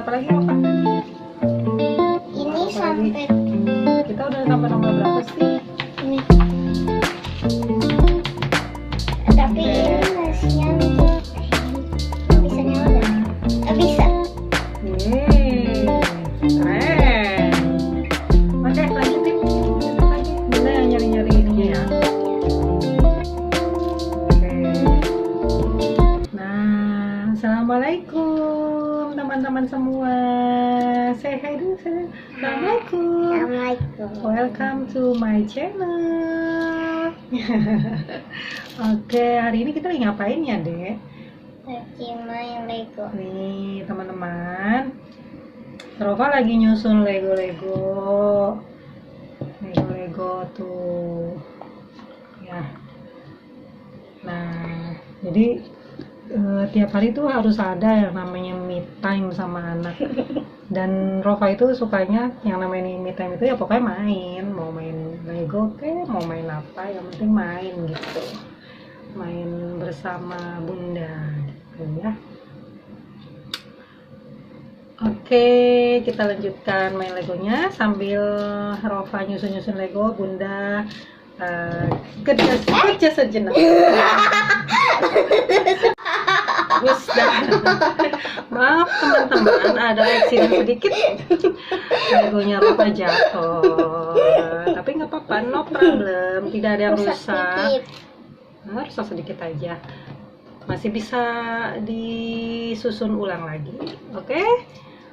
berapa lagi Nova? Ini sampai Kita udah sampai nomor berapa sih? ini. Tapi ini masih yang bisa nyala. Bisa. Yeay, keren. Oke, lanjutin. Lanjut lagi. Bunda yang nyari-nyari ininya ya. Oke. Nah, assalamualaikum teman-teman semua. Say hi dulu, say. Assalamualaikum. Assalamualaikum. Welcome to my channel. Oke, hari ini kita lagi ngapain ya, Dek? Lagi main Lego. Nih, teman-teman. Rova lagi nyusun Lego tuh. Ya. Nah, jadi tiap hari tuh harus ada yang namanya me time sama anak. Dan Rova itu sukanya yang namanya me time itu ya pokoknya main, mau main Lego mau main apa, yang penting main gitu. Main bersama Bunda gitu ya. Oke, kita lanjutkan main Legonya sambil Rova nyusun-nyusun Lego, Bunda kerja sejenak. Wes dah. Maaf teman-teman, ada accident sedikit. Legonya Rova jatuh. Tapi nggak apa-apa, no problem. Tidak ada yang rusak. Rusak sedikit aja. Masih bisa disusun ulang lagi. Oke?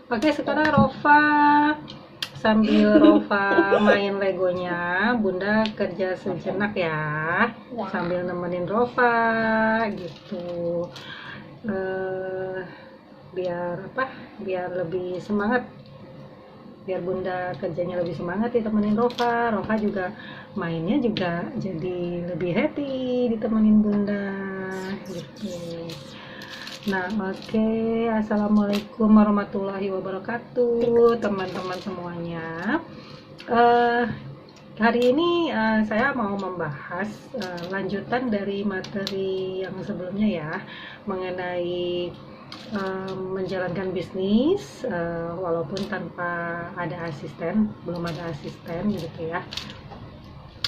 Oke, sekarang Rova sambil Rova main Legonya, Bunda kerja sejenak ya. Sambil nemenin Rova gitu. Biar lebih semangat, biar Bunda kerjanya lebih semangat ditemenin Rova. Rova juga mainnya juga jadi lebih happy ditemenin Bunda gitu. Nah, oke. Assalamualaikum warahmatullahi wabarakatuh teman-teman semuanya. Hari ini saya mau membahas lanjutan dari materi yang sebelumnya ya, mengenai menjalankan bisnis walaupun tanpa ada asisten, belum ada asisten gitu ya.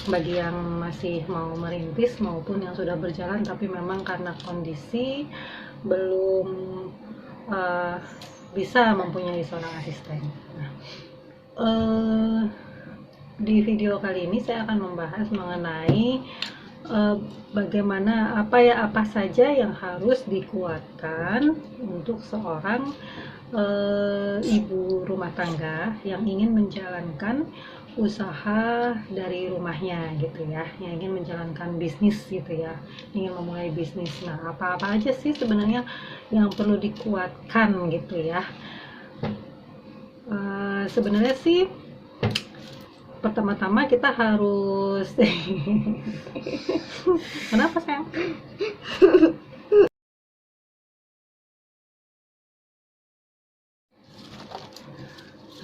Bagi yang masih mau merintis maupun yang sudah berjalan tapi memang karena kondisi belum bisa mempunyai seorang asisten. Nah, di video kali ini saya akan membahas mengenai bagaimana apa saja yang harus dikuatkan untuk seorang ibu rumah tangga yang ingin menjalankan usaha dari rumahnya gitu ya, yang ingin menjalankan bisnis gitu ya, ingin memulai bisnis. Nah, apa aja sih sebenarnya yang perlu dikuatkan gitu ya? Sebenarnya sih pertama-tama kita harus kenapa sayang?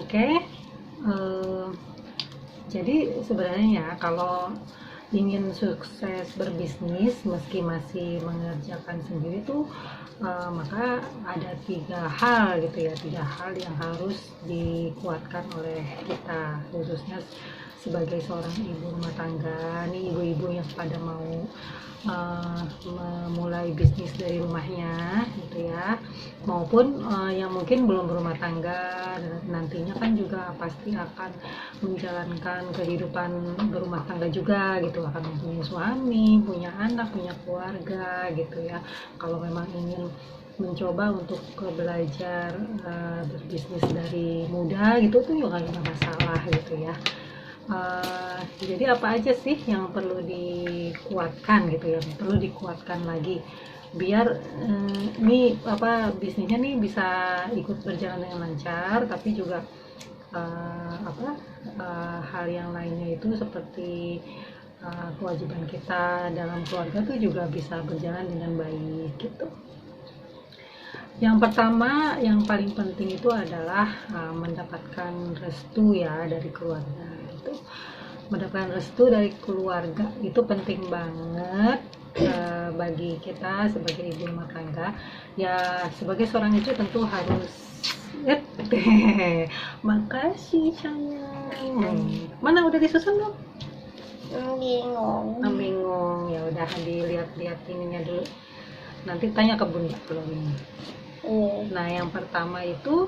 Oke. Jadi sebenarnya ya, kalau ingin sukses berbisnis meski masih mengerjakan sendiri tuh maka ada 3 hal gitu ya, 3 hal yang harus dikuatkan oleh kita, khususnya sebagai seorang ibu rumah tangga nih, ibu-ibu yang pada mau memulai bisnis dari rumahnya gitu ya, maupun yang mungkin belum berumah tangga dan nantinya kan juga pasti akan menjalankan kehidupan berumah tangga juga gitu, akan mempunyai suami, punya anak, punya keluarga gitu ya. Kalau memang ingin mencoba untuk belajar berbisnis dari muda gitu tuh juga nggak masalah gitu ya. Jadi apa aja sih yang perlu dikuatkan gitu ya, perlu dikuatkan lagi biar bisnisnya nih bisa ikut berjalan dengan lancar, tapi juga hal yang lainnya itu seperti kewajiban kita dalam keluarga tuh juga bisa berjalan dengan baik gitu. Yang pertama, yang paling penting itu adalah mendapatkan restu ya dari keluarga. Mendapatkan restu dari keluarga itu penting banget bagi kita sebagai ibu rumah tangga ya. Sebagai seorang istri tentu harus Makasih sayang. Mana udah disusun belum? Bingung. Bingung. Ya udah dilihat-lihat ininya dulu. Nanti tanya ke Bunda kalau ini. Iya. Nah, yang pertama itu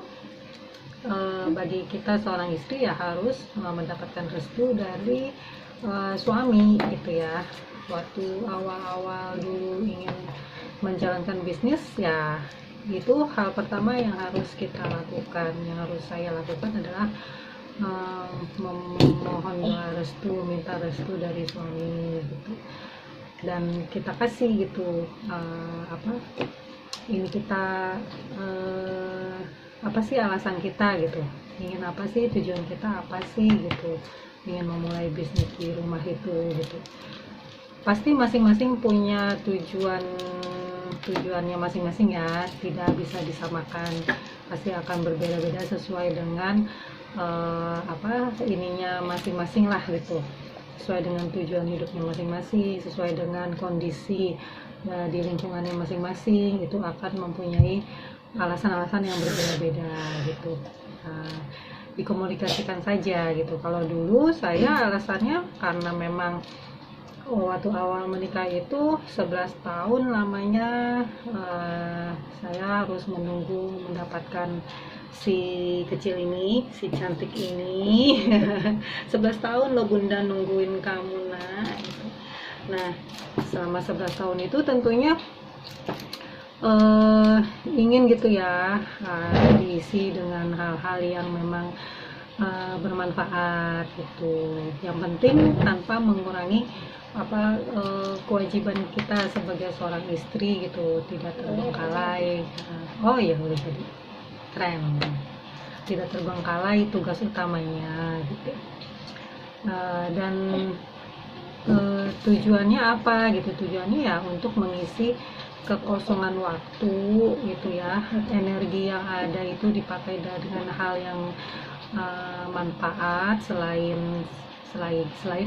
bagi kita seorang istri ya harus mendapatkan restu dari suami gitu ya. Waktu awal-awal dulu ingin menjalankan bisnis ya, itu hal pertama yang harus kita lakukan, yang harus saya lakukan adalah memohon doa restu, minta restu dari suami gitu. Dan kita kasih gitu ini kita apa sih alasan kita gitu, ingin apa sih, tujuan kita apa sih gitu, ingin memulai bisnis di rumah itu gitu. Pasti masing-masing punya tujuannya masing-masing ya, tidak bisa disamakan, pasti akan berbeda-beda sesuai dengan ininya masing-masing lah gitu, sesuai dengan tujuan hidupnya masing-masing, sesuai dengan kondisi di lingkungannya masing-masing, itu akan mempunyai alasan-alasan yang berbeda-beda gitu. Dikomunikasikan saja gitu. Kalau dulu saya alasannya karena memang waktu awal menikah itu 11 tahun lamanya saya harus menunggu mendapatkan si kecil ini, si cantik ini. 11 tahun loh Bunda nungguin kamu nak. Nah, selama 11 tahun itu tentunya ingin gitu ya diisi dengan hal-hal yang memang bermanfaat gitu. Yang penting tanpa mengurangi kewajiban kita sebagai seorang istri gitu, tidak terbengkalai. Oh iya boleh tadi keren, tidak terbengkalai tugas utamanya gitu. Dan tujuannya apa gitu, tujuannya ya untuk mengisi kekosongan waktu gitu ya, energi yang ada itu dipakai dengan hal yang manfaat selain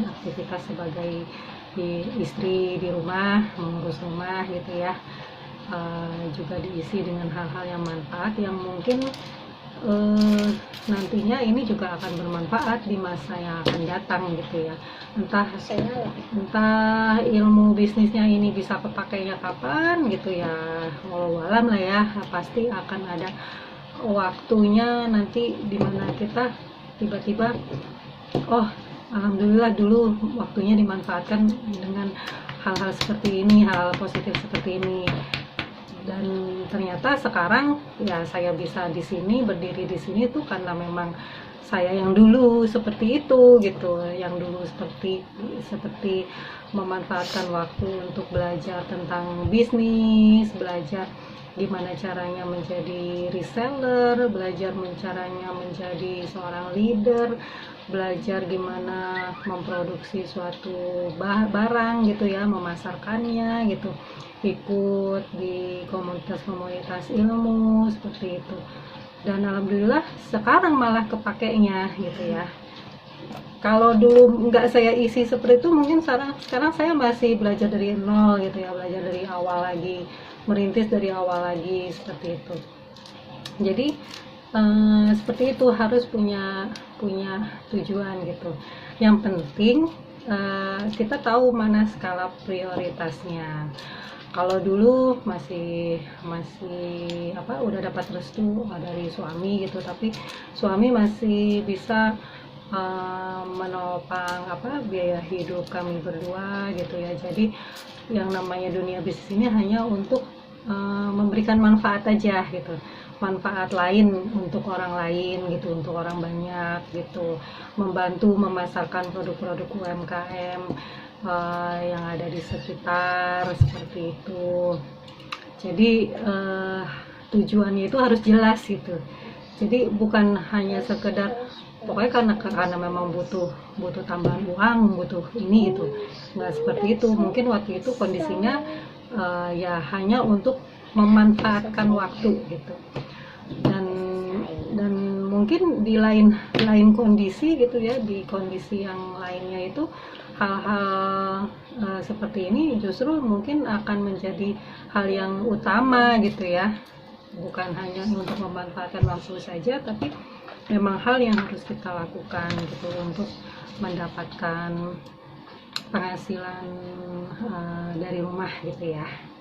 aktivitas sebagai istri di rumah, mengurus rumah gitu ya, juga diisi dengan hal-hal yang manfaat yang mungkin nantinya ini juga akan bermanfaat di masa yang akan datang gitu ya. Entah ilmu bisnisnya ini bisa kepakainya kapan gitu ya, walau alam lah ya, pasti akan ada waktunya nanti dimana kita tiba-tiba alhamdulillah dulu waktunya dimanfaatkan dengan hal-hal seperti ini, hal positif seperti ini. Dan ternyata sekarang ya saya bisa di sini, berdiri di sini tuh karena memang saya yang dulu seperti itu gitu, yang dulu seperti memanfaatkan waktu untuk belajar tentang bisnis, belajar gimana caranya menjadi reseller, belajar caranya menjadi seorang leader, belajar gimana memproduksi suatu barang gitu ya, memasarkannya gitu, ikut di komunitas-komunitas ilmu seperti itu. Dan alhamdulillah sekarang malah kepakainya gitu ya. Kalau dulu nggak saya isi seperti itu, mungkin sekarang saya masih belajar dari nol gitu ya, belajar dari awal lagi, merintis dari awal lagi seperti itu. Jadi seperti itu, harus punya tujuan gitu. Yang penting kita tahu mana skala prioritasnya. Kalau dulu masih udah dapat restu dari suami gitu, tapi suami masih bisa menopang biaya hidup kami berdua gitu ya. Jadi yang namanya dunia bisnis ini hanya untuk memberikan manfaat aja gitu, manfaat lain untuk orang lain gitu, untuk orang banyak gitu, membantu memasarkan produk-produk UMKM yang ada di sekitar seperti itu. Jadi tujuannya itu harus jelas gitu. Jadi bukan hanya sekedar pokoknya karena memang butuh tambahan uang, butuh ini gitu, nggak seperti itu. Mungkin waktu itu kondisinya ya hanya untuk memanfaatkan waktu gitu, dan mungkin di lain kondisi gitu ya, di kondisi yang lainnya itu hal-hal seperti ini justru mungkin akan menjadi hal yang utama gitu ya. bukan hanya untuk memanfaatkan waktu saja, tapi memang hal yang harus kita lakukan gitu untuk mendapatkan penghasilan dari rumah gitu ya.